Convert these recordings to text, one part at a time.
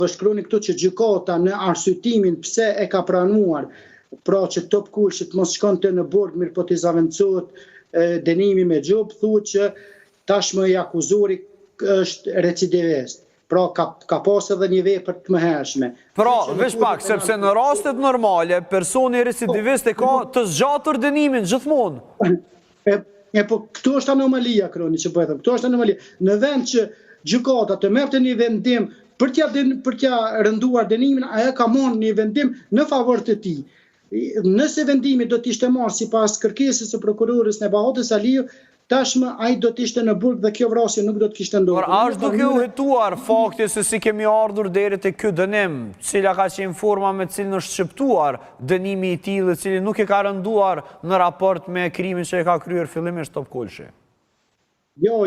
shkroni këtu që gjykata në arsyetimin pse e ka pranuar, pra që Topkullit mos shkonte në burg, mirë po t'i zaventohet dënimi me gjub, thuhet që tashmë i akuzori është recidivist. Pra ka pas edhe një vepër të mëhershme. Pra, veç pak, sepse në rastet normale, personi recidivist e ka të zgjatur dënimin gjithmonë. Po këtu është anomalia, Kroni, që po e them. Këtu është anomalia. Në vend që gjykata të merrte një vendim për t'ja rënduar dënimin, ajo ka marrë një vendim në favor të tij. Nëse vendimi do t'ishte marrë sipas kërkesës së prokurorës Nebahatës Aliu, tashmë ai do t'ishte në burg dhe kjo vrasje nuk do t'kishte ndodhur. Por është duke u hetuar fakti se si kemi ardhur deri te ky dënim, cila ka qenë forma me cilën është shqiptuar dënimi i tillë, i cili nuk e ka rënduar në raport me krimin që e ka kryer fillimisht Topkulli. Jo,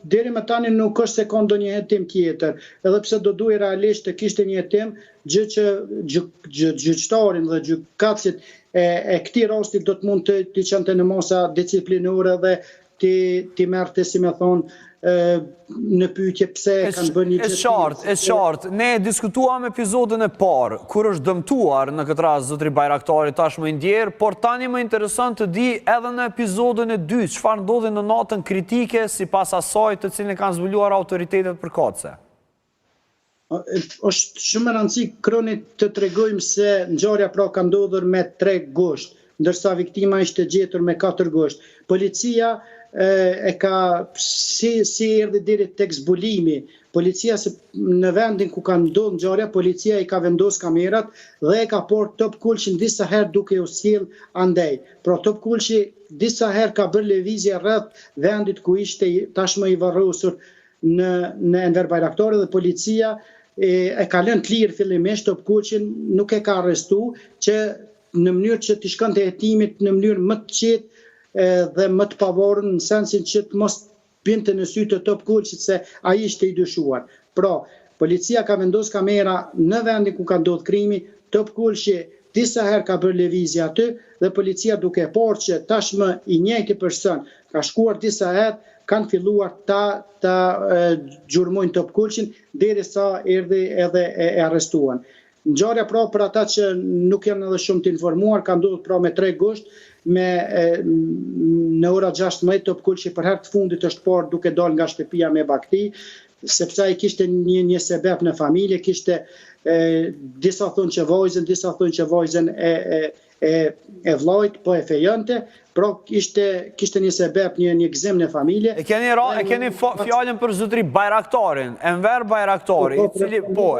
deri më tani nuk është se ka ndonjë hetim tjetër, edhe pse do duhej realisht të kishte një hetim, gjë që gjyqtarin dhe gjykatësit e këtij rasti do të mund të qënte në masa disciplinore dhe ti merrte, si me thonë, në pyetje pse kanë bënë një gjë. E qartë. Ne diskutuam episodin e parë, kur është dëmtuar në këtë rast zotri Bajraktari tashmë i ndjerë, por tani më intereson të di edhe në episodin e dytë, çfarë ndodhi në natën kritike sipas asaj të cilën kanë zbuluar autoritetet përkatëse. Është shumë e rëndësishme, Kroni, të tregojmë se ngjarja pra ka ndodhur me 3 gusht, ndërsa viktima ishte gjetur me 4 gusht. Policia e ka si erdhi deri tek zbulimi. Policia në vendin ku ka ndodhur ngjarja, policia i ka vendosur kamerat dhe e ka por Topkullin disa herë duke u sjell andej. Pra Topkulli disa herë ka bërë lëvizje rreth vendit ku ishte tashmë i varrosur në Enver Bajraktari dhe policia e ka lënë të lirë fillimisht Topkullin, nuk e ka arrestu, që në mënyrë që t'i shkonte hetimit në mënyrë më të qetë dhe më të pavarur, në sensin që të mos binte në sy të Topkullit se ai ishte i dyshuar. Pra, policia ka vendosur kamera në vendin ku ka ndodhur krimi, Topkulli disa herë ka bërë lëvizje aty dhe policia duke parë që tashmë i njëjti person ka shkuar disa herë, kanë filluar ta gjurmojnë Topkullin derisa erdhi edhe e arrestuan. Ngjarja pra për ata që nuk janë edhe shumë të informuar, ka ndodhur pra me 3 gusht, në ora 16 Topkulli për herë të fundit është parë duke dalë nga shtëpia me bakti, sepse ai kishte një sebeb në familje, kishte disa thonë që vajzën, disa thonë që vajzën e vllajt po e fejonte, pra kishte një sebeb, një gëzim në familje. E keni fjalën për zotri Bajraktarin, Enver Bajraktari, i cili po